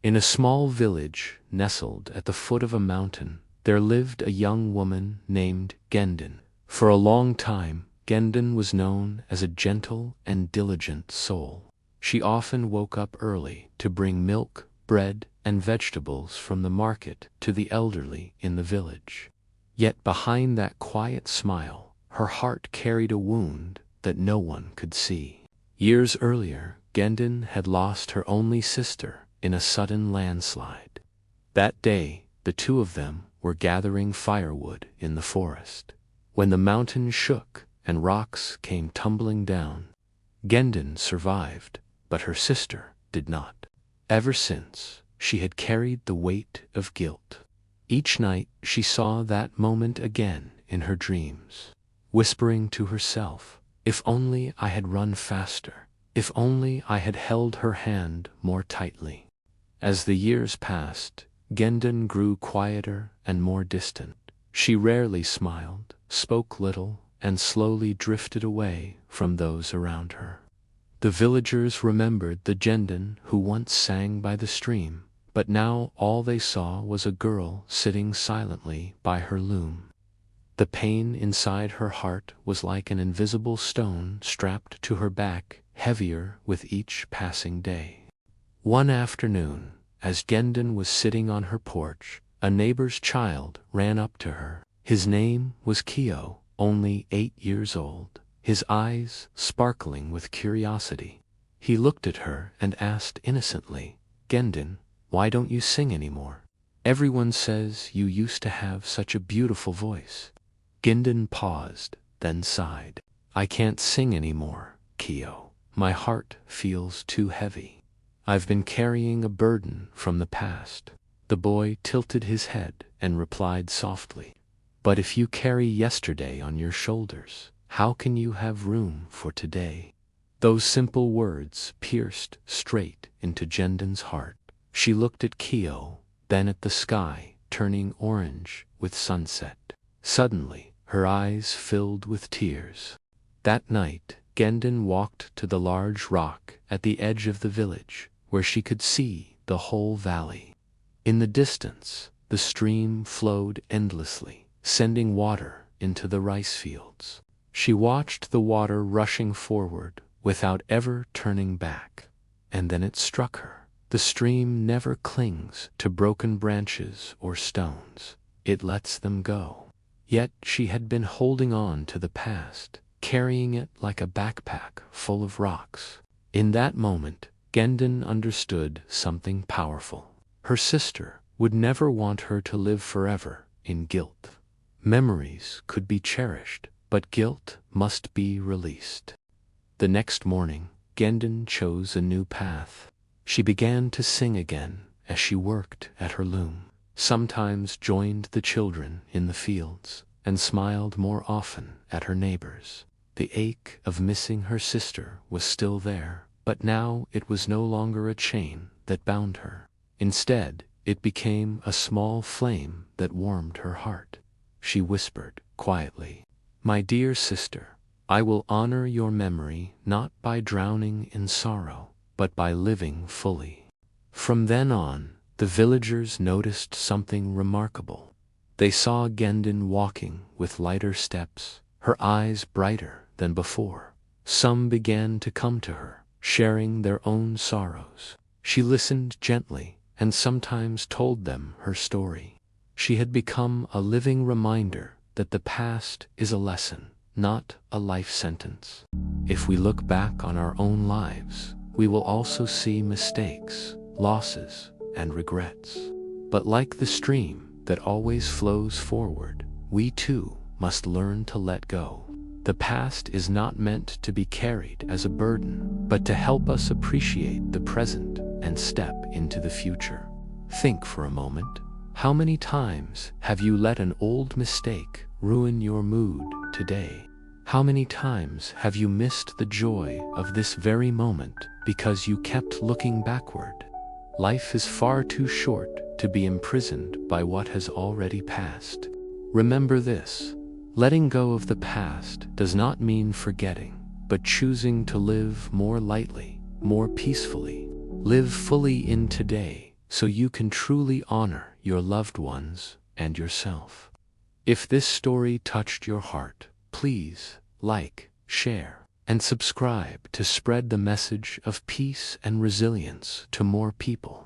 In a small village nestled at the foot of a mountain, there lived a young woman named Gendon. For a long time, Gendon was known as a gentle and diligent soul. She often woke up early to bring milk, bread, and vegetables from the market to the elderly in the village. Yet behind that quiet smile, her heart carried a wound that no one could see. Years earlier, Gendon had lost her only sister in a sudden landslide. That day, the two of them were gathering firewood in the forest. When the mountain shook and rocks came tumbling down, Gendon survived, but her sister did not. Ever since, she had carried the weight of guilt. Each night she saw that moment again in her dreams, whispering to herself, "If only I had run faster, if only I had held her hand more tightly." As the years passed, Gendon grew quieter and more distant. She rarely smiled, spoke little, and slowly drifted away from those around her. The villagers remembered the Gendon who once sang by the stream, but now all they saw was a girl sitting silently by her loom. The pain inside her heart was like an invisible stone strapped to her back, heavier with each passing day. One afternoon, as Gendon was sitting on her porch, a neighbor's child ran up to her. His name was Kyo, only 8 years old, his eyes sparkling with curiosity. He looked at her and asked innocently, "Gendon, why don't you sing anymore? Everyone says you used to have such a beautiful voice." Gendon paused, then sighed. "I can't sing anymore, Kyo. My heart feels too heavy. I've been carrying a burden from the past." The boy tilted his head and replied softly, "But if you carry yesterday on your shoulders, how can you have room for today?" Those simple words pierced straight into Gendon's heart. She looked at Kyo, then at the sky, turning orange with sunset. Suddenly, her eyes filled with tears. That night, Gendon walked to the large rock at the edge of the village, where she could see the whole valley. In the distance, the stream flowed endlessly, sending water into the rice fields. She watched the water rushing forward without ever turning back. And then it struck her. The stream never clings to broken branches or stones. It lets them go. Yet she had been holding on to the past, carrying it like a backpack full of rocks. In that moment, Gendon understood something powerful. Her sister would never want her to live forever in guilt. Memories could be cherished, but guilt must be released. The next morning, Gendon chose a new path. She began to sing again as she worked at her loom, sometimes joined the children in the fields, and smiled more often at her neighbors. The ache of missing her sister was still there, but now it was no longer a chain that bound her. Instead, it became a small flame that warmed her heart. She whispered quietly, "My dear sister, I will honor your memory not by drowning in sorrow, but by living fully." From then on, the villagers noticed something remarkable. They saw Gendon walking with lighter steps, her eyes brighter than before. Some began to come to her, sharing their own sorrows. She listened gently and sometimes told them her story. She had become a living reminder that the past is a lesson, not a life sentence. If we look back on our own lives, we will also see mistakes, losses, and regrets. But like the stream that always flows forward, we too must learn to let go. The past is not meant to be carried as a burden, but to help us appreciate the present and step into the future. Think for a moment. How many times have you let an old mistake ruin your mood today? How many times have you missed the joy of this very moment because you kept looking backward? Life is far too short to be imprisoned by what has already passed. Remember this: letting go of the past does not mean forgetting, but choosing to live more lightly, more peacefully. Live fully in today, so you can truly honor your loved ones and yourself. If this story touched your heart, please like, share, and subscribe to spread the message of peace and resilience to more people.